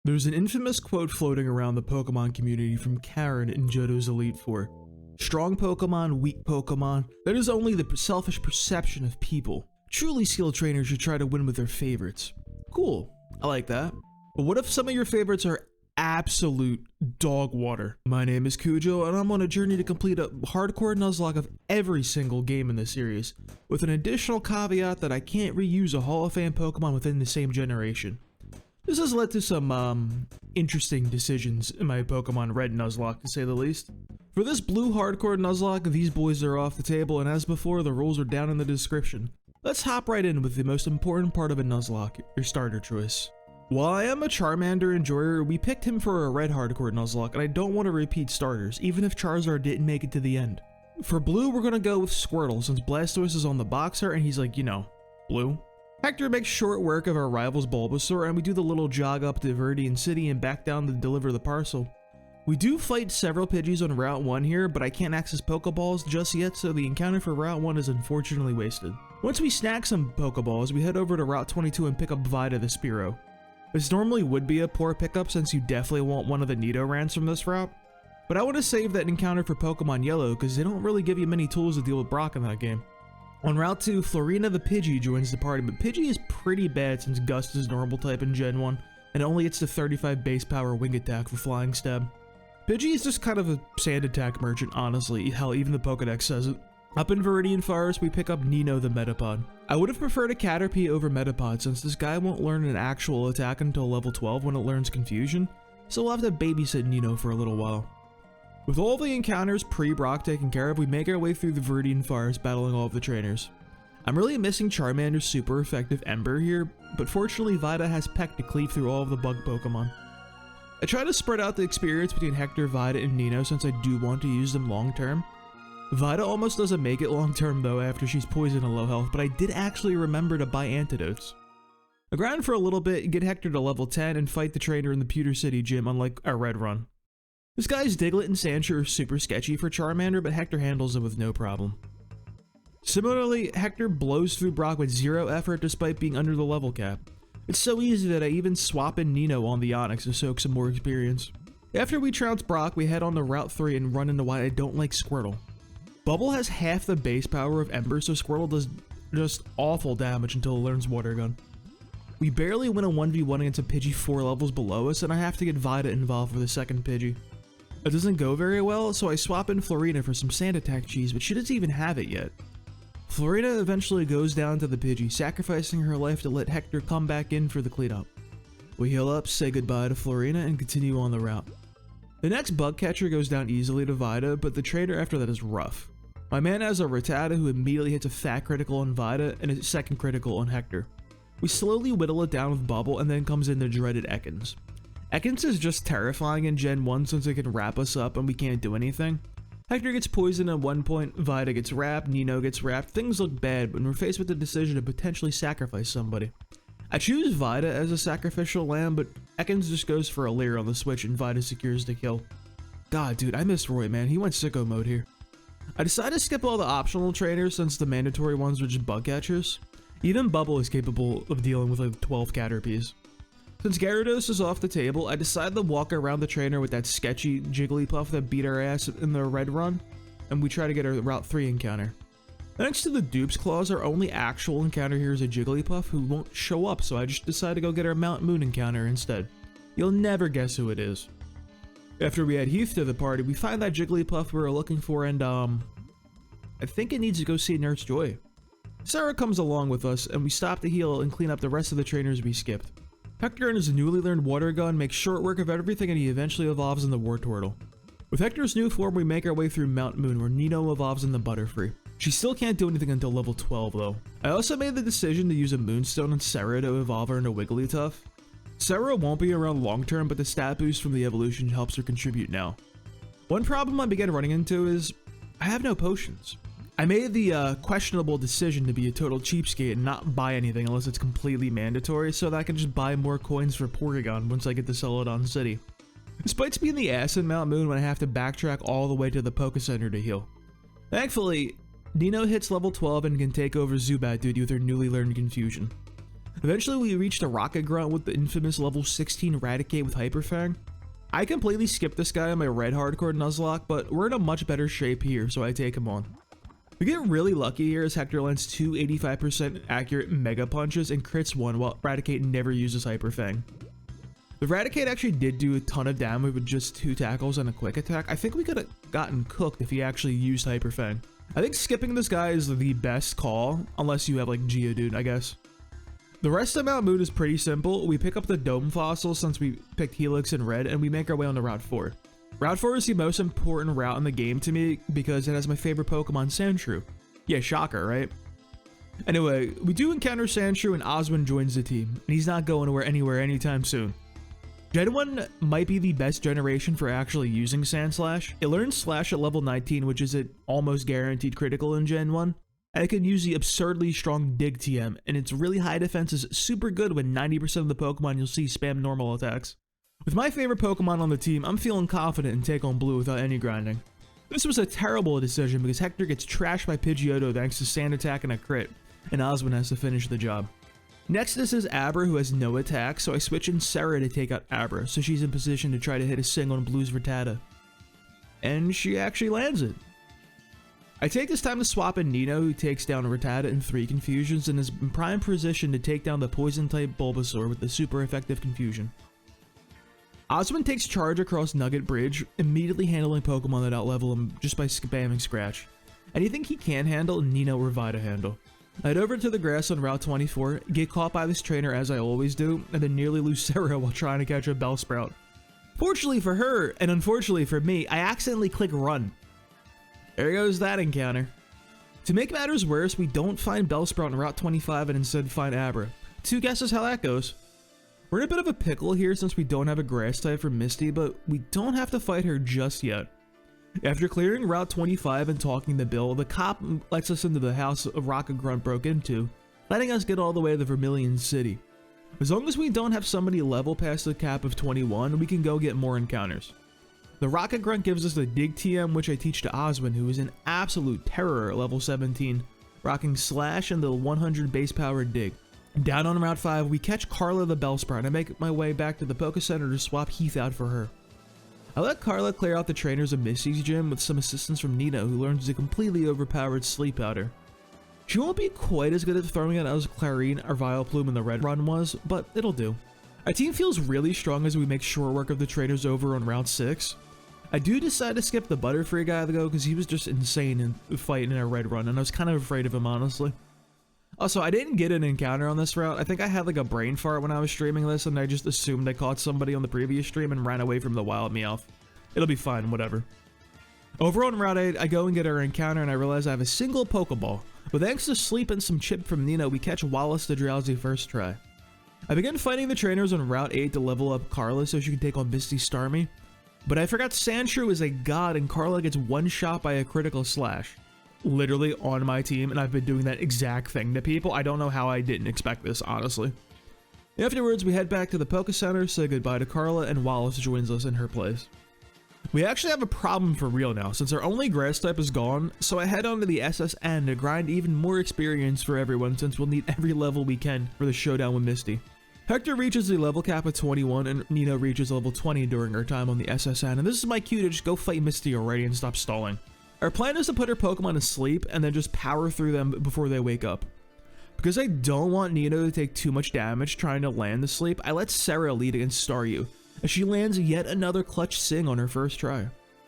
There's an infamous quote floating around the Pokemon community from Karen in Johto's Elite Four. Strong Pokemon, weak Pokemon, that is only the selfish perception of people. Truly skilled trainers should try to win with their favorites. Cool, I like that. But what if some of your favorites are absolute dog water? My name is Cujo, and I'm on a journey to complete a hardcore Nuzlocke of every single game in the series, with an additional caveat that I can't reuse a Hall of Fame Pokemon within the same generation. This has led to some interesting decisions in my Pokemon Red Nuzlocke, to say the least. For this blue hardcore Nuzlocke, these boys are off the table, and as before, the rules are down in the description. Let's hop right in with the most important part of a Nuzlocke, your starter choice. While I am a Charmander enjoyer, we picked him for a red hardcore Nuzlocke, and I don't want to repeat starters, even if Charizard didn't make it to the end. For blue, we're gonna go with Squirtle, since Blastoise is on the boxer, and he's like, you know, blue. Hector makes short work of our rival's Bulbasaur, and we do the little jog up to Viridian City and back down to deliver the parcel. We do fight several Pidgeys on Route 1 here, but I can't access Pokeballs just yet, so the encounter for Route 1 is unfortunately wasted. Once we snag some Pokeballs, we head over to Route 22 and pick up Vida the Spearow. This normally would be a poor pickup since you definitely want one of the Nidorans from this route, but I want to save that encounter for Pokemon Yellow because they don't really give you many tools to deal with Brock in that game. On Route 2, Florina the Pidgey joins the party, but Pidgey is pretty bad since Gust is normal type in Gen 1, and only hits the 35 base power wing attack for Flying Stab. Pidgey is just kind of a sand attack merchant, honestly, hell, even the Pokedex says it. Up in Viridian Forest, we pick up Nino the Metapod. I would have preferred a Caterpie over Metapod since this guy won't learn an actual attack until level 12 when it learns Confusion, so we'll have to babysit Nino for a little while. With all the encounters pre-Brock taken care of, we make our way through the Viridian Forest battling all of the trainers. I'm really missing Charmander's super effective Ember here, but fortunately Vida has Peck to cleave through all of the bug Pokemon. I try to spread out the experience between Hector, Vida, and Nino since I do want to use them long term. Vida almost doesn't make it long term though after she's poisoned and low health, but I did actually remember to buy antidotes. I grind for a little bit, get Hector to level 10, and fight the trainer in the Pewter City gym unlike our red run. This guy's Diglett and Sandshrew are super sketchy for Charmander, but Hector handles them with no problem. Similarly, Hector blows through Brock with zero effort despite being under the level cap. It's so easy that I even swap in Nino on the Onix to soak some more experience. After we trounce Brock, we head on to Route 3 and run into why I don't like Squirtle. Bubble has half the base power of Ember, so Squirtle does just awful damage until it learns Water Gun. We barely win a 1v1 against a Pidgey 4 levels below us, and I have to get Vida involved for the second Pidgey. It doesn't go very well, so I swap in Florina for some Sand Attack cheese, but she doesn't even have it yet. Florina eventually goes down to the Pidgey, sacrificing her life to let Hector come back in for the cleanup. We heal up, say goodbye to Florina, and continue on the route. The next bug catcher goes down easily to Vida, but the trainer after that is rough. My man has a Rattata who immediately hits a fat critical on Vida and a second critical on Hector. We slowly whittle it down with Bubble and then comes in the dreaded Ekans. Ekans is just terrifying in Gen 1 since it can wrap us up and we can't do anything. Hector gets poisoned at one point, Vida gets wrapped, Nino gets wrapped, things look bad when we're faced with the decision to potentially sacrifice somebody. I choose Vida as a sacrificial lamb, but Ekans just goes for a Leer on the switch and Vida secures the kill. God dude, I miss Roy man, he went sicko mode here. I decided to skip all the optional trainers since the mandatory ones were just bug catchers. Even Bubble is capable of dealing with like 12 Caterpies. Since Gyarados is off the table, I decided to walk around the trainer with that sketchy Jigglypuff that beat our ass in the red run, and we try to get our Route 3 encounter. Thanks to the Dupe's Claws, our only actual encounter here is a Jigglypuff who won't show up, so I just decided to go get our Mount Moon encounter instead. You'll never guess who it is. After we add Heath to the party, we find that Jigglypuff we were looking for, and I think it needs to go see Nurse Joy. Sarah comes along with us, and we stop to heal and clean up the rest of the trainers we skipped. Hector and his newly learned Water Gun make short work of everything, and he eventually evolves in the Wartortle. With Hector's new form, we make our way through Mount Moon, where Nino evolves in the Butterfree. She still can't do anything until level 12 though. I also made the decision to use a Moonstone on Sarah to evolve her into Wigglytuff. Sarah won't be around long term, but the stat boost from the evolution helps her contribute now. One problem I began running into is I have no potions. I made the questionable decision to be a total cheapskate and not buy anything unless it's completely mandatory, so that I can just buy more coins for Porygon once I get to Celadon City. Despite being the ass in Mount Moon when I have to backtrack all the way to the Poké Center to heal. Thankfully, Nino hits level 12 and can take over Zubat duty with her newly learned Confusion. Eventually we reach the Rocket Grunt with the infamous level 16 Raticate with Hyper Fang. I completely skipped this guy on my red hardcore Nuzlocke, but we're in a much better shape here, so I take him on. We get really lucky here as Hector lands 2 85% accurate Mega Punches and crits one while Raticate never uses Hyper Fang. The Raticate actually did do a ton of damage with just 2 tackles and a quick attack. I think we could have gotten cooked if he actually used Hyper Fang. I think skipping this guy is the best call, unless you have like Geodude, I guess. The rest of Mount Moon is pretty simple. We pick up the Dome Fossil since we picked Helix in red, and we make our way on to Route 4. Route 4 is the most important route in the game to me because it has my favorite Pokemon, Sandshrew. Yeah, shocker, right? Anyway, we do encounter Sandshrew and Osmond joins the team, and he's not going anywhere anytime soon. Gen 1 might be the best generation for actually using Sandslash. It learns Slash at level 19, which is an almost guaranteed critical in Gen 1. And it can use the absurdly strong Dig TM, and its really high defense is super good when 90% of the Pokemon you'll see spam normal attacks. With my favorite Pokemon on the team, I'm feeling confident in Take on Blue without any grinding. This was a terrible decision because Hector gets trashed by Pidgeotto thanks to Sand Attack and a crit, and Osmond has to finish the job. Next, this is Abra, who has no attack, so I switch in Sarah to take out Abra, so she's in position to try to hit a single on Blue's Rattata. And she actually lands it. I take this time to swap in Nino, who takes down Rattata in 3 confusions and is in prime position to take down the poison-type Bulbasaur with the super effective confusion. Osmond takes charge across Nugget Bridge, immediately handling Pokemon that outlevel him just by spamming Scratch. Anything he can handle, Nino or Vita handle. I head over to the grass on Route 24, get caught by this trainer as I always do, and then nearly lose Sarah while trying to catch a Bellsprout. Fortunately for her, and unfortunately for me, I accidentally click run. There goes that encounter. To make matters worse, we don't find Bellsprout on Route 25 and instead find Abra. 2 guesses how that goes. We're in a bit of a pickle here since we don't have a grass type for Misty, but we don't have to fight her just yet. After clearing Route 25 and talking to Bill, the cop lets us into the house a Rocket Grunt broke into, letting us get all the way to the Vermilion City. As long as we don't have somebody level past the cap of 21, we can go get more encounters. The Rocket Grunt gives us the Dig TM, which I teach to Osmond, who is an absolute terror at level 17, rocking Slash and the 100 base power Dig. Down on Route 5, we catch Carla the Bellsprout, and I make my way back to the Poké Center to swap Heath out for her. I let Carla clear out the trainers of Misty's gym with some assistance from Nino, who learns the completely overpowered Sleep Powder. She won't be quite as good at throwing it as Clarine or Vileplume in the red run was, but it'll do. Our team feels really strong as we make short work of the trainers over on Route 6. I do decide to skip the Butterfree guy though, because he was just insane in fighting in a red run, and I was kind of afraid of him, honestly. Also, I didn't get an encounter on this route. I think I had like a brain fart when I was streaming this, and I just assumed I caught somebody on the previous stream and ran away from the wild Meowth. It'll be fine, whatever. Over on Route 8, I go and get our encounter, and I realize I have a single Pokeball. But thanks to Sleep and some chip from Nino, we catch Wallace the Drowsy first try. I begin fighting the trainers on Route 8 to level up Carla so she can take on Misty Starmie. But I forgot Sandshrew is a god, and Carla gets one shot by a critical Slash. Literally on my team, and I've been doing that exact thing to people. I don't know how I didn't expect this, honestly. Afterwards, we head back to the Poké Center, say goodbye to Carla, and Wallace joins us in her place. We actually have a problem for real now, since our only grass type is gone, so I head on to the SSN to grind even more experience for everyone since we'll need every level we can for the showdown with Misty. Hector reaches the level cap of 21, and Nino reaches level 20 during our time on the SSN, and this is my cue to just go fight Misty already and stop stalling. Our plan is to put her Pokemon to sleep and then just power through them before they wake up. Because I don't want Nino to take too much damage trying to land the sleep, I let Sarah lead against Staryu, as she lands yet another clutch Sing on her first try.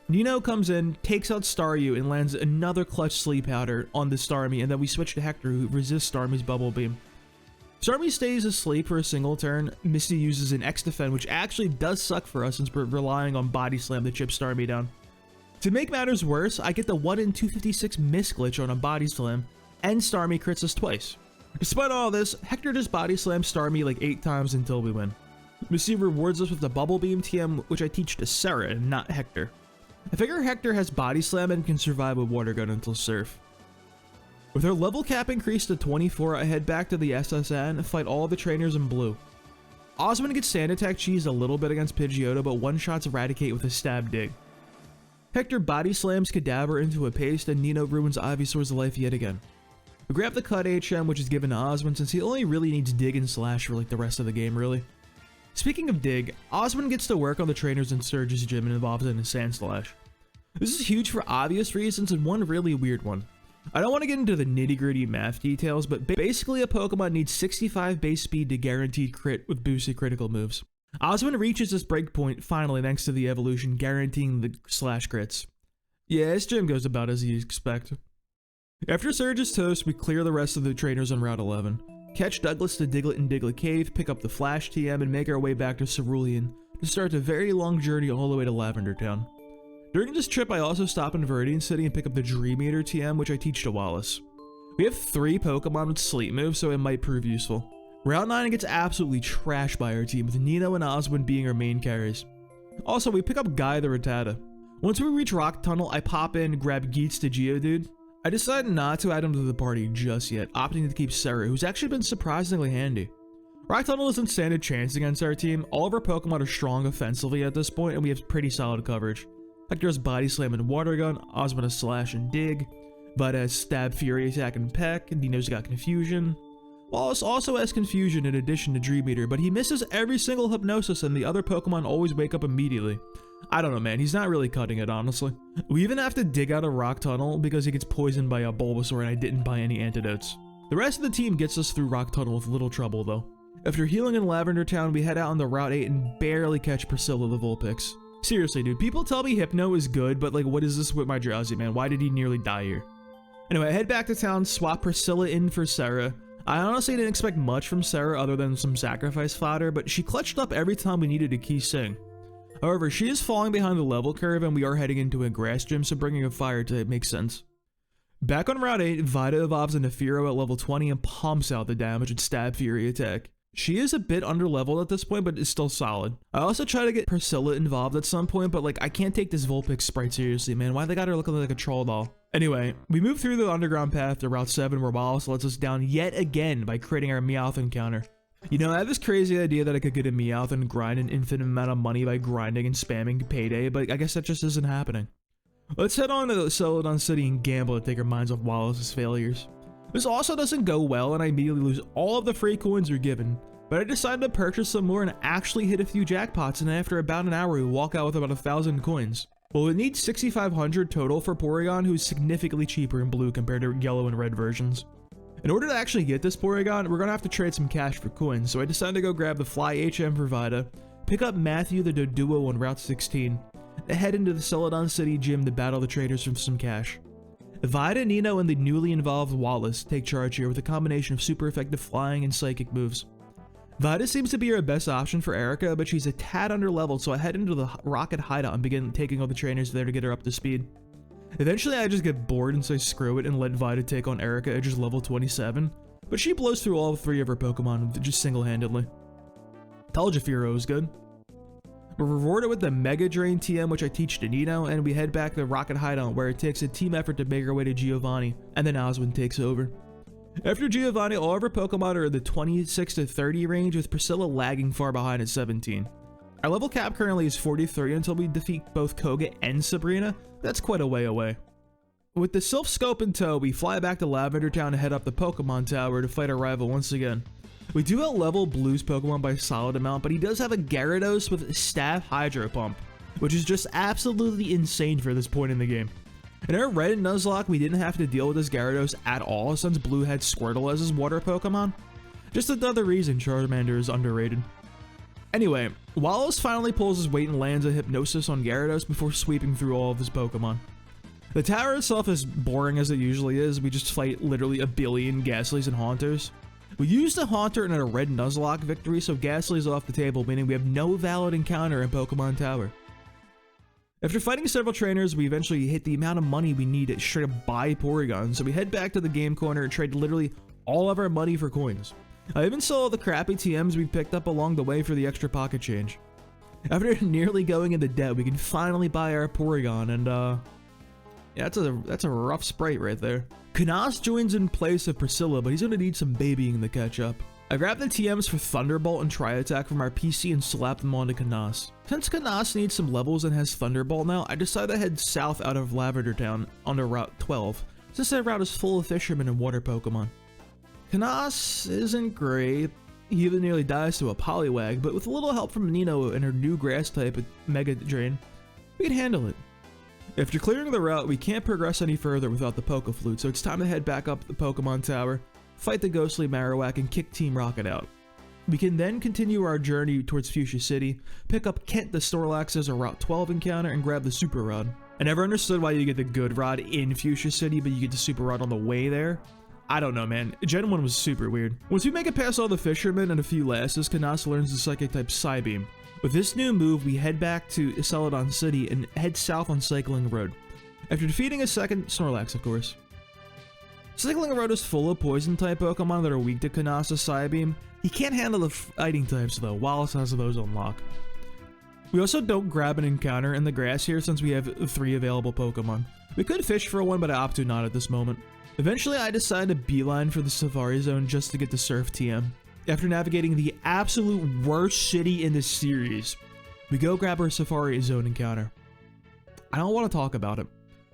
Nino comes in, takes out Staryu, and lands another clutch Sleep Powder on the Starmie, and then we switch to Hector, who resists Starmie's Bubble Beam. Starmie stays asleep for a single turn. Misty uses an X-Defend, which actually does suck for us since we're relying on Body Slam to chip Starmie down. To make matters worse, I get the 1 in 256 miss glitch on a Body Slam, and Starmie crits us twice. Despite all this, Hector just Body Slams Starmie like 8 times until we win. Misty rewards us with the Bubble Beam TM, which I teach to Sarah and not Hector. I figure Hector has Body Slam and can survive with Water Gun until Surf. With her level cap increased to 24, I head back to the SSN and fight all the trainers in blue. Osmond gets Sand Attack cheesed a little bit against Pidgeotto, but one-shots Eradicate with a Stab Dig. Hector Body Slams Kadabra into a paste, and Nino ruins Ivysaur's life yet again. We grab the cut HM, which is given to Osmond since he only really needs dig and slash for like the rest of the game really. Speaking of dig, Osmond gets to work on the trainers in Surge's gym and involves in a sand slash. This is huge for obvious reasons and one really weird one. I don't want to get into the nitty-gritty math details, but basically a Pokemon needs 65 base speed to guaranteed crit with boosted critical moves. Osmond reaches this breakpoint finally thanks to the evolution guaranteeing the slash crits. Yeah, his gym goes about as you'd expect. After Surge's toast, we clear the rest of the trainers on Route 11. Catch Douglas to Diglett in Diglett Cave, pick up the Flash TM, and make our way back to Cerulean to start a very long journey all the way to Lavender Town. During this trip, I also stop in Viridian City and pick up the Dream Eater TM, which I teach to Wallace. We have 3 Pokemon with Sleep moves, so it might prove useful. Route 9 gets absolutely trashed by our team, with Nino and Osmond being our main carries. Also, we pick up Guy the Rattata. Once we reach Rock Tunnel, I pop in, grab Geets to Geodude. I decide not to add him to the party just yet, opting to keep Sarah, who's actually been surprisingly handy. Rock Tunnel isn't stand a chance against our team. All of our Pokemon are strong offensively at this point, and we have pretty solid coverage. Hector's Body Slam and Water Gun, Osmond has Slash and Dig, Vita has Stab, Fury Attack, and Peck, and Dino's got Confusion. Wallace also has Confusion in addition to Dream Eater, but he misses every single Hypnosis and the other Pokemon always wake up immediately. I don't know, man, he's not really cutting it, honestly. We even have to dig out a Rock Tunnel because he gets poisoned by a Bulbasaur and I didn't buy any antidotes. The rest of the team gets us through Rock Tunnel with little trouble, though. After healing in Lavender Town, we head out on the Route 8 and barely catch Priscilla the Vulpix. Seriously, dude, people tell me Hypno is good, but like, what is this with my Drowsy, man? Why did he nearly die here? Anyway, I head back to town, swap Priscilla in for Sarah. I honestly didn't expect much from Sarah other than some sacrifice fodder, but she clutched up every time we needed a key sing. However, she is falling behind the level curve and we are heading into a grass gym, so bringing a fire type makes sense. Back on Route 8, Vita evolves into Fearow at level 20 and pumps out the damage with Stab, Fury Attack. She is a bit underleveled at this point, but is still solid. I also try to get Priscilla involved at some point, but like, I can't take this Vulpix sprite seriously, man. Why they got her looking like a troll doll? Anyway, we move through the underground path to Route 7 where Wallace lets us down yet again by critting our Meowth encounter. You know, I have this crazy idea that I could get a Meowth and grind an infinite amount of money by grinding and spamming Payday, but I guess that just isn't happening. Let's head on to Celadon City and gamble to take our minds off Wallace's failures. This also doesn't go well and I immediately lose all of the free coins we're given. But I decided to purchase some more and actually hit a few jackpots, and after about an hour we walk out with about 1,000 coins. Well, it needs 6,500 total for Porygon, who's significantly cheaper in blue compared to yellow and red versions. In order to actually get this Porygon, we're gonna have to trade some cash for coins, so I decided to go grab the Fly HM for Vita, pick up Matthew the Doduo on Route 16, and head into the Celadon City gym to battle the traders for some cash. Vita, Nino, and the newly involved Wallace take charge here with a combination of super effective flying and psychic moves. Vita seems to be our best option for Erica, but she's a tad underleveled, so I head into the Rocket Hideout and begin taking all the trainers there to get her up to speed. Eventually, I just get bored and say screw it and let Vita take on Erica at just level 27, but she blows through all 3 of her Pokemon just single-handedly. Told you Fearow is good. We're rewarded with the Mega Drain TM, which I teach to Nino, and we head back to Rocket Hideout, where it takes a team effort to make our way to Giovanni, and then Osmond takes over. After Giovanni, all of our Pokemon are in the 26 to 30 range, with Priscilla lagging far behind at 17. Our level cap currently is 43 until we defeat both Koga and Sabrina. That's quite a way away. With the Sylph Scope in tow, we fly back to Lavender Town and head up the Pokemon Tower to fight our rival once again. We do out-level Blue's Pokemon by a solid amount, but he does have a Gyarados with a Staff Hydro Pump, which is just absolutely insane for this point in the game. In our Red Nuzlocke, we didn't have to deal with this Gyarados at all since Blue had Squirtle as his water Pokemon. Just another reason Charmander is underrated. Anyway, Wallace finally pulls his weight and lands a Hypnosis on Gyarados before sweeping through all of his Pokemon. The tower itself is boring as it usually is. We just fight literally a billion Ghastlies and Haunters. We used a Haunter in a Red Nuzlocke victory, so Ghastly's off the table, meaning we have no valid encounter in Pokemon Tower. After fighting several trainers, we eventually hit the amount of money we need to straight up buy Porygon, so we head back to the game corner and trade literally all of our money for coins. I even saw all the crappy TMs we picked up along the way for the extra pocket change. After nearly going into debt, we can finally buy our Porygon, and yeah, that's a rough sprite right there. Knaus joins in place of Priscilla, but he's gonna need some babying to catch up. I grabbed the TMs for Thunderbolt and Tri-Attack from our PC and slapped them onto Knaus. Since Knaus needs some levels and has Thunderbolt now, I decided to head south out of Lavender Town onto Route 12, since that route is full of fishermen and water Pokemon. Canas isn't great. He even nearly dies to a Poliwag, but with a little help from Nino and her new grass type Mega Drain, we can handle it. After clearing the route, we can't progress any further without the Poke Flute, so it's time to head back up the Pokemon Tower, fight the ghostly Marowak, and kick Team Rocket out. We can then continue our journey towards Fuchsia City, pick up Kent the Snorlax as a Route 12 encounter, and grab the Super Rod. I never understood why you get the good rod in Fuchsia City, but you get the Super Rod on the way there. I don't know, man. Gen 1 was super weird. Once we make it past all the fishermen and a few lasses, Canas learns the Psychic type Psybeam. With this new move, we head back to Celadon City and head south on Cycling Road, after defeating a second Snorlax, of course. Cycling Road is full of poison type Pokemon that are weak to Canas' Psybeam. He can't handle the fighting types though. Wallace has those on lock. We also don't grab an encounter in the grass here since we have 3 available Pokemon. We could fish for one, but I opt to not at this moment. Eventually, I decide to beeline for the Safari Zone just to get the Surf TM. After navigating the absolute worst city in this series, we go grab our Safari Zone encounter. I don't want to talk about it.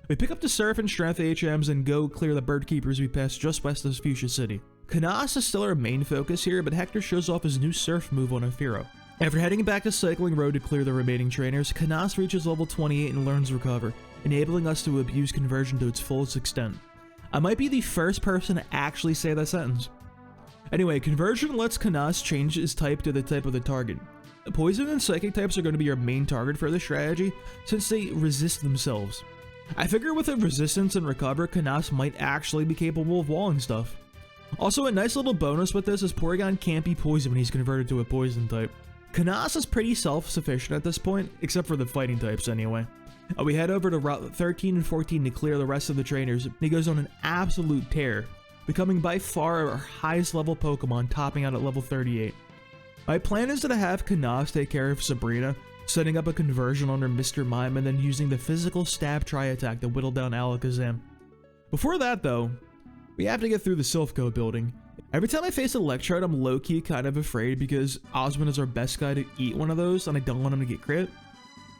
We pick up the Surf and Strength HMs and go clear the Bird Keepers we passed just west of Fuchsia City. Canas is still our main focus here, but Hector shows off his new Surf move on Aphiro. After heading back to Cycling Road to clear the remaining trainers, Canas reaches level 28 and learns Recover, enabling us to abuse Conversion to its fullest extent. I might be the first person to actually say that sentence. Anyway, Conversion lets Canas change his type to the type of the target. Poison and Psychic types are going to be our main target for this strategy, since they resist themselves. I figure with a Resistance and Recover, Canas might actually be capable of walling stuff. Also, a nice little bonus with this is Porygon can't be poisoned when he's converted to a poison type. Canas is pretty self-sufficient at this point, except for the fighting types anyway. We head over to Route 13 and 14 to clear the rest of the trainers, and he goes on an absolute tear, becoming by far our highest level Pokemon, topping out at level 38. My plan is to have Canas take care of Sabrina, setting up a conversion on her Mr. Mime, and then using the physical stab tri-attack to whittle down Alakazam. Before that though, we have to get through the Silphco building. Every time I face an Electrode, I'm low-key kind of afraid because Osmond is our best guy to eat one of those, and I don't want him to get crit.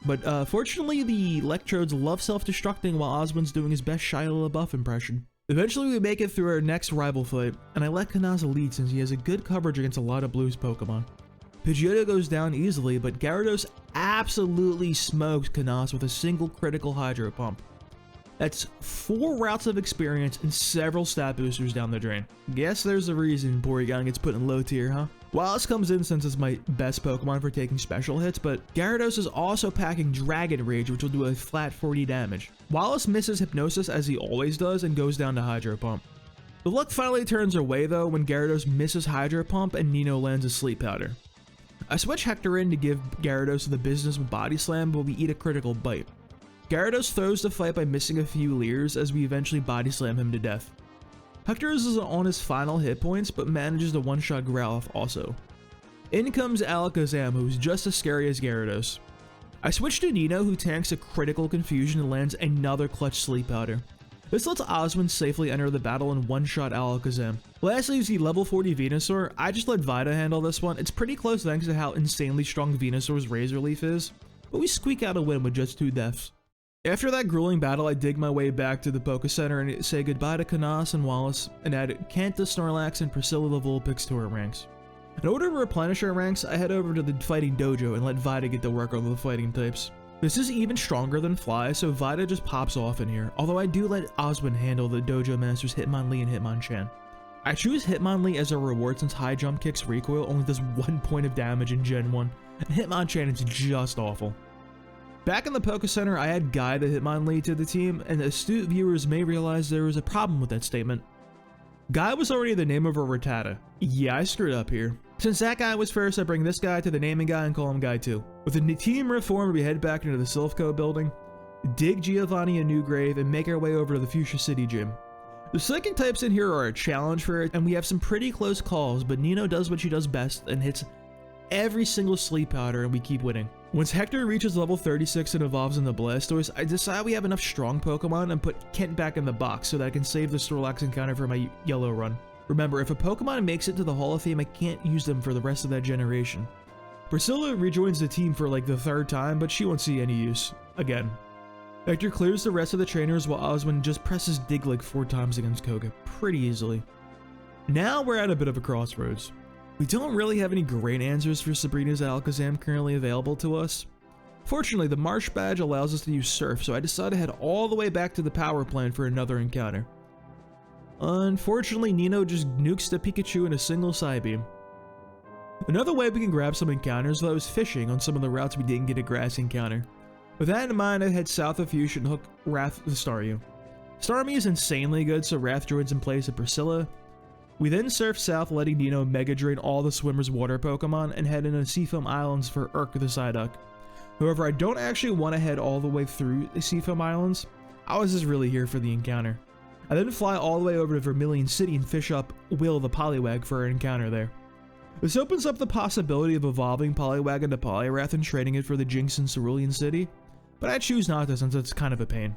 But fortunately, the Electrodes love self-destructing while Osmond's doing his best Shia LaBeouf impression. Eventually, we make it through our next rival fight, and I let Canas lead since he has a good coverage against a lot of Blue's Pokemon. Pidgeotto goes down easily, but Gyarados absolutely smokes Canas with a single critical Hydro Pump. That's 4 routes of experience and several stat boosters down the drain. Guess there's a reason Porygon gets put in low tier, huh? Wallace comes in since it's my best Pokemon for taking special hits, but Gyarados is also packing Dragon Rage, which will do a flat 40 damage. Wallace misses Hypnosis as he always does and goes down to Hydro Pump. The luck finally turns our way though when Gyarados misses Hydro Pump and Nino lands a Sleep Powder. I switch Hector in to give Gyarados the business with Body Slam, but we eat a critical bite. Gyarados throws the fight by missing a few Leers as we eventually Body Slam him to death. Hector is on his final hit points, but manages to one-shot Growlithe also. In comes Alakazam, who's just as scary as Gyarados. I switch to Nino, who tanks a critical Confusion and lands another clutch Sleep Powder. This lets Osmond safely enter the battle and one-shot Alakazam. Lastly is the level 40 Venusaur. I just let Vita handle this one. It's pretty close thanks to how insanely strong Venusaur's Razor Leaf is, but we squeak out a win with just 2 deaths. After that grueling battle, I dig my way back to the Poké Center and say goodbye to Canas and Wallace, and add Kent the Snorlax and Priscilla the Vulpix to our ranks. In order to replenish our ranks, I head over to the Fighting Dojo and let Vita get to work on the fighting types. This is even stronger than Fly, so Vita just pops off in here, although I do let Osmond handle the Dojo Masters Hitmonlee and Hitmonchan. I choose Hitmonlee as a reward since High Jump Kick's recoil only does 1 point of damage in Gen 1, and Hitmonchan is just awful. Back in the Poké Center, I add Guy the Hitmonlee to the team, and astute viewers may realize there was a problem with that statement. Guy was already the name of a Rattata. Yeah, I screwed up here. Since that guy was first, I bring this guy to the naming guy and call him Guy too. With the team reformed, we head back into the Silphco building, dig Giovanni a new grave, and make our way over to the Fuchsia City gym. The Psychic types in here are a challenge for it, and we have some pretty close calls, but Nino does what she does best and hits every single Sleep Powder and we keep winning. Once Hector reaches level 36 and evolves into Blastoise, I decide we have enough strong Pokemon and put Kent back in the box so that I can save the Snorlax encounter for my yellow run. Remember, if a Pokemon makes it to the Hall of Fame, I can't use them for the rest of that generation. Priscilla rejoins the team for like the 3rd time, but she won't see any use again. Vector clears the rest of the trainers while Oswin just presses Dig like 4 times against Koga pretty easily. Now we're at a bit of a crossroads. We don't really have any great answers for Sabrina's Alakazam currently available to us. Fortunately, the Marsh badge allows us to use Surf, so I decided to head all the way back to the power plant for another encounter. Unfortunately, Nino just nukes the Pikachu in a single Psybeam. Another way we can grab some encounters though is fishing on some of the routes we didn't get a grass encounter. With that in mind, I head south of Fuchsia and hook Wrath the Staryu. Starmie is insanely good, so Wrath joins in place of Priscilla. We then surf south, letting Nino Mega Drain all the Swimmer's water Pokemon and head into Seafoam Islands for Urk the Psyduck. However, I don't actually want to head all the way through the Seafoam Islands. I was just really here for the encounter. I then fly all the way over to Vermilion City and fish up Will the Poliwag for an encounter there. This opens up the possibility of evolving Poliwag into Poliwrath and trading it for the Jinx in Cerulean City, but I choose not to since it's kind of a pain.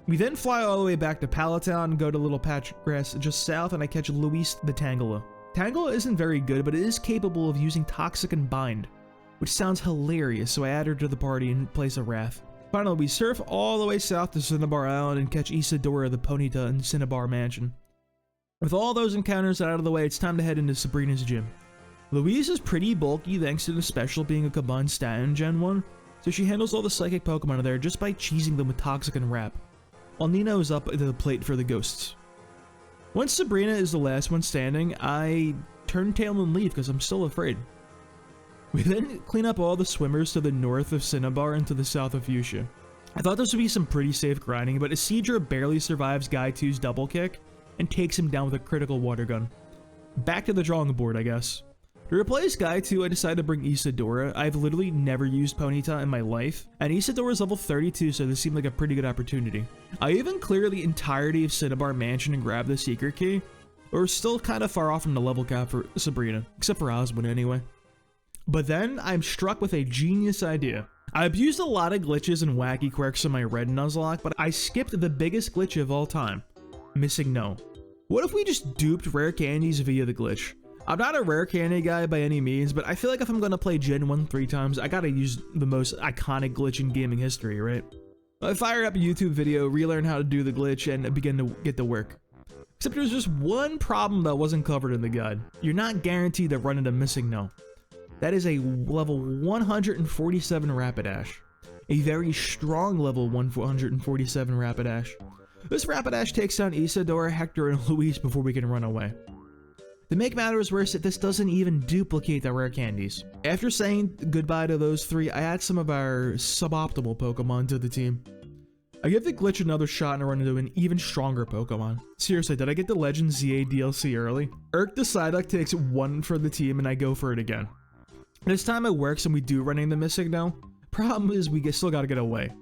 We then fly all the way back to Palatown and go to Little Patch Grass just south, and I catch Luis the Tangela. Tangela isn't very good, but it is capable of using Toxic and Bind, which sounds hilarious, so I add her to the party in place of Wrath. Finally, we surf all the way south to Cinnabar Island and catch Isadora the Ponyta in Cinnabar Mansion. With all those encounters out of the way, it's time to head into Sabrina's gym. Louise is pretty bulky thanks to the special being a combined stat in Gen 1, so she handles all the psychic Pokemon there just by cheesing them with Toxic and Wrap, while Nino is up to the plate for the ghosts. Once Sabrina is the last one standing, I turn tail and leave because I'm still afraid. We then clean up all the swimmers to the north of Cinnabar and to the south of Fuchsia. I thought this would be some pretty safe grinding, but Isidra barely survives Guy 2's double kick and takes him down with a critical water gun. Back to the drawing board, I guess. To replace Guy 2, I decided to bring Isadora. I've literally never used Ponyta in my life, and Isadora is level 32, so this seemed like a pretty good opportunity. I even clear the entirety of Cinnabar Mansion and grab the secret key, but we're still kind of far off from the level cap for Sabrina, except for Osmond anyway. But then I'm struck with a genius idea. I've used a lot of glitches and wacky quirks in my red Nuzlocke, but I skipped the biggest glitch of all time, Missingno. What if we just duped rare candies via the glitch? I'm not a rare candy guy by any means, but I feel like if I'm gonna play Gen 1 3 times, I gotta use the most iconic glitch in gaming history, right? I fire up a YouTube video, relearn how to do the glitch, and begin to get to work. Except there's just one problem that wasn't covered in the guide. You're not guaranteed to run into Missingno. That is a level 147 Rapidash. A very strong level 147 Rapidash. This Rapidash takes down Isadora, Hector, and Luis before we can run away. To make matters worse, this doesn't even duplicate the rare candies. After saying goodbye to those 3, I add some of our suboptimal Pokemon to the team. I give the glitch another shot and run into an even stronger Pokemon. Seriously, did I get the Legend ZA DLC early? Urk the Psyduck takes 1 for the team and I go for it again. This time it works and we do run into Missingno. Problem is we still gotta get away.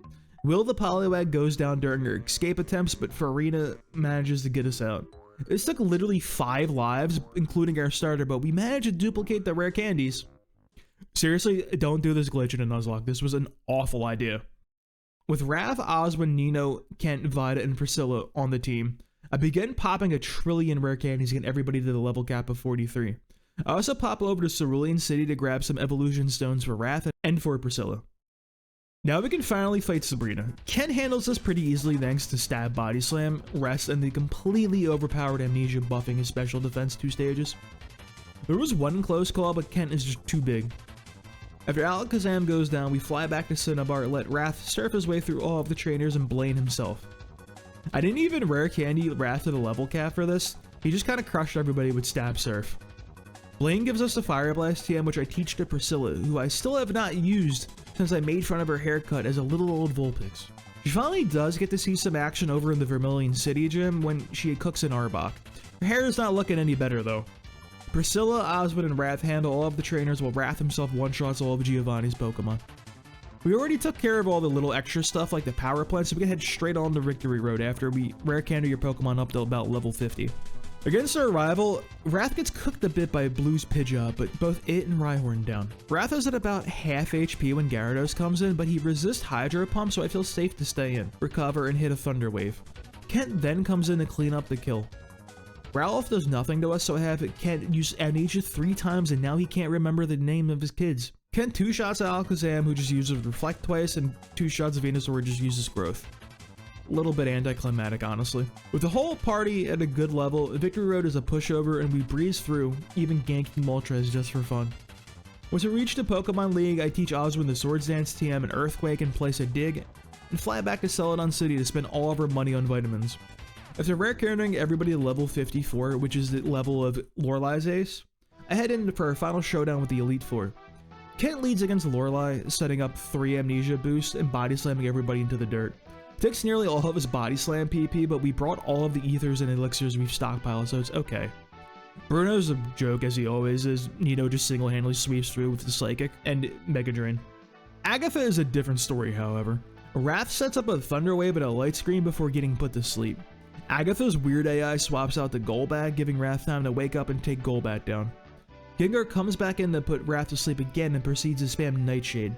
Will the Poliwag goes down during her escape attempts, but Farina manages to get us out. This took literally 5 lives, including our starter, but we managed to duplicate the rare candies. Seriously, don't do this glitch in a Nuzlocke. This was an awful idea. With Raph, Oswin, Nino, Kent, Vida, and Priscilla on the team, I began popping 1 trillion rare candies to get everybody to the level cap of 43. I also pop over to Cerulean City to grab some evolution stones for Wrath and for Priscilla. Now we can finally fight Sabrina. Ken handles this pretty easily thanks to Stab Body Slam, Rest, and the completely overpowered Amnesia buffing his special defense 2 stages. There was one close call, but Kent is just too big. After Alakazam goes down, we fly back to Cinnabar, let Wrath surf his way through all of the trainers and Blaine himself. I didn't even rare candy Wrath to the level cap for this, he just kinda crushed everybody with Stab Surf. Blaine gives us the Fire Blast TM, which I teach to Priscilla, who I still have not used since I made fun of her haircut as a little old Vulpix. She finally does get to see some action over in the Vermilion City gym when she cooks in Arbok. Her hair is not looking any better though. Priscilla, Osmond, and Wrath handle all of the trainers while Wrath himself one-shots all of Giovanni's Pokemon. We already took care of all the little extra stuff like the power plant, so we can head straight on the Victory Road after we rare candy your Pokemon up to about level 50. Against our rival, Wrath gets cooked a bit by Blue's Pidgeot, but both it and Rhyhorn down. Wrath is at about half HP when Gyarados comes in, but he resists Hydro Pump, so I feel safe to stay in, recover, and hit a Thunder Wave. Kent then comes in to clean up the kill. Ralof does nothing to us, so I have Kent use Amnesia 3 times and now he can't remember the name of his kids. Ken 2 shots at Alakazam, who just uses Reflect twice, and 2 shots of Venusaur just uses Growth. A little bit anticlimactic, honestly. With the whole party at a good level, Victory Road is a pushover and we breeze through, even ganking Moltres just for fun. Once we reach the Pokemon League, I teach Oswin the Swords Dance TM and Earthquake and place a dig, and fly back to Celadon City to spend all of our money on vitamins. After rare carrying everybody to level 54, which is the level of Lorelai's ace, I head in for our final showdown with the Elite Four. Kent leads against Lorelai, setting up 3 amnesia boosts and body slamming everybody into the dirt. Takes nearly all of his body slam PP, but we brought all of the ethers and elixirs we've stockpiled, so it's okay. Bruno's a joke as he always is. Nino just single-handedly sweeps through with the Psychic and Mega Drain. Agatha is a different story, however. Wrath sets up a Thunder Wave and a Light Screen before getting put to sleep. Agatha's weird AI swaps out the Golbat, giving Wrath time to wake up and take Golbat down. Gengar comes back in to put Wrath to sleep again and proceeds to spam Nightshade.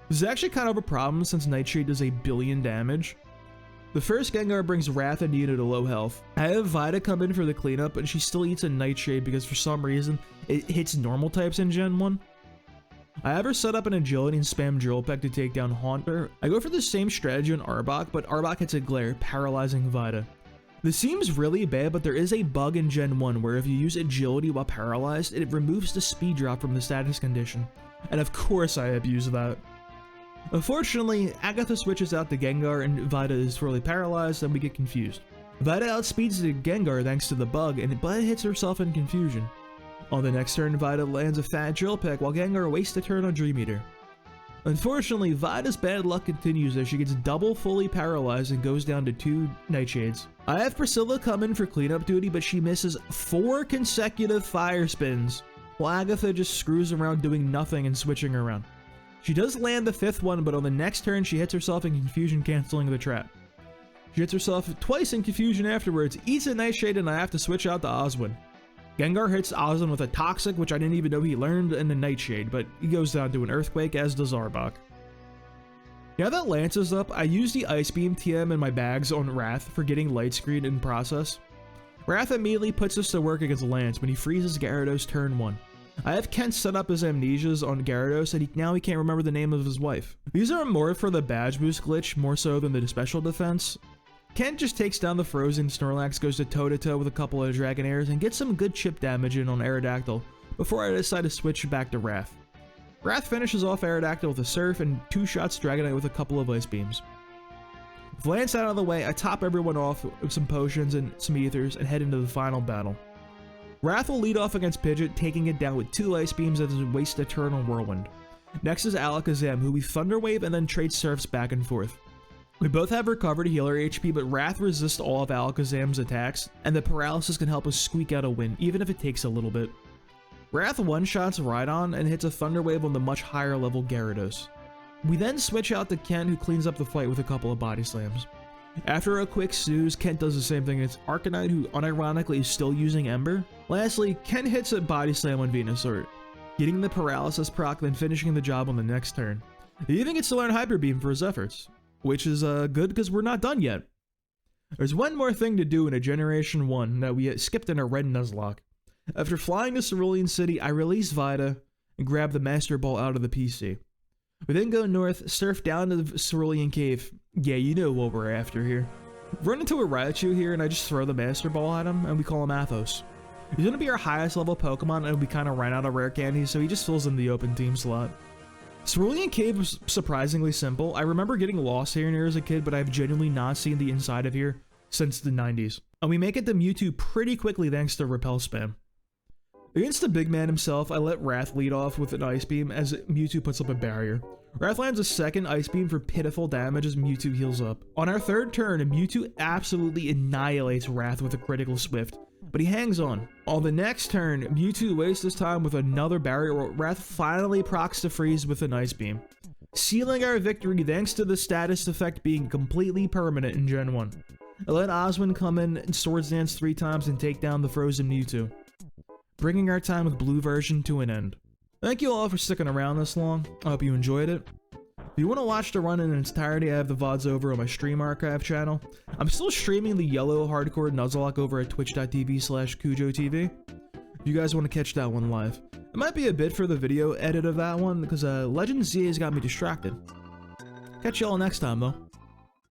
This is actually kind of a problem since Nightshade does 1 billion damage. The first Gengar brings Wrath and Nino to low health. I have Vida come in for the cleanup, and she still eats a Nightshade because for some reason, it hits normal types in Gen 1. I have her set up an Agility and spam Drill Peck to take down Haunter. I go for the same strategy on Arbok, but Arbok hits a Glare, paralyzing Vida. This seems really bad, but there is a bug in Gen 1 where if you use Agility while paralyzed, it removes the speed drop from the status condition. And of course I abuse that. Unfortunately, Agatha switches out the Gengar and Vida is fully paralyzed and we get confused. Vida outspeeds the Gengar thanks to the bug, but hits herself in confusion. On the next turn, Vida lands a fat Drill Peck while Gengar wastes a turn on Dream Eater. Unfortunately, Vida's bad luck continues as she gets double fully paralyzed and goes down to 2 Nightshades. I have Priscilla come in for cleanup duty, but she misses 4 consecutive Fire Spins, while Agatha just screws around doing nothing and switching around. She does land the 5th one, but on the next turn she hits herself in confusion, canceling the trap. She hits herself twice in confusion afterwards, eats a Nightshade, and I have to switch out to Oswin. Gengar hits Oswin with a Toxic, which I didn't even know he learned, and a Nightshade, but he goes down to an Earthquake, as does Arbok. Now that Lance is up, I use the Ice Beam TM in my bags on Wrath for getting Light Screen in process. Wrath immediately puts us to work against Lance when he freezes Gyarados turn 1. I have Kent set up his amnesias on Gyarados, and now he can't remember the name of his wife. These are more for the badge boost glitch, more so than the special defense. Kent just takes down the frozen Snorlax, goes to toe-to-toe with a couple of Dragonairs, and gets some good chip damage in on Aerodactyl, before I decide to switch back to Wrath. Wrath finishes off Aerodactyl with a Surf, and 2 shots Dragonite with a couple of Ice Beams. With Lance out of the way, I top everyone off with some potions and some ethers, and head into the final battle. Wrath will lead off against Pidgeot, taking it down with 2 Ice Beams as it wastes a turn on Whirlwind. Next is Alakazam, who we Thunder Wave and then trade Surfs back and forth. We both have recovered healer HP, but Wrath resists all of Alakazam's attacks, and the paralysis can help us squeak out a win, even if it takes a little bit. Wrath one-shots Rhydon and hits a Thunder Wave on the much higher level Gyarados. We then switch out to Kent, who cleans up the fight with a couple of body slams. After a quick snooze, Kent does the same thing against Arcanine, who unironically is still using Ember. Lastly, Kent hits a body slam on Venusaur, getting the paralysis proc, then finishing the job on the next turn. He even gets to learn Hyper Beam for his efforts, which is good because we're not done yet. There's one more thing to do in a Generation 1 that we skipped in a red Nuzlocke. After flying to Cerulean City, I release Vida and grab the Master Ball out of the PC. We then go north, surf down to the Cerulean Cave. Yeah, you know what we're after here. Run into a Raichu here and I just throw the Master Ball at him and we call him Athos. He's going to be our highest level Pokemon and we kind of ran out of rare candies, so he just fills in the open team slot. Cerulean Cave was surprisingly simple. I remember getting lost here near as a kid, but I've genuinely not seen the inside of here since the 90s. And we make it to Mewtwo pretty quickly thanks to Repel spam. Against the big man himself, I let Wrath lead off with an Ice Beam as Mewtwo puts up a barrier. Wrath lands a second Ice Beam for pitiful damage as Mewtwo heals up. On our third turn, Mewtwo absolutely annihilates Wrath with a critical Swift, but he hangs on. On the next turn, Mewtwo wastes his time with another barrier while Wrath finally procs to freeze with an Ice Beam, sealing our victory thanks to the status effect being completely permanent in Gen 1. I let Oswin come in and Swords Dance 3 times and take down the frozen Mewtwo, bringing our time with blue version to an end. Thank you all for sticking around this long. I hope you enjoyed it. If you want to watch the run in its entirety, I have the VODs over on my Stream Archive channel. I'm still streaming the yellow hardcore Nuzlocke over at twitch.tv/KujoTV. if you guys want to catch that one live. It might be a bit for the video edit of that one because Legend ZA's got me distracted. Catch y'all next time though.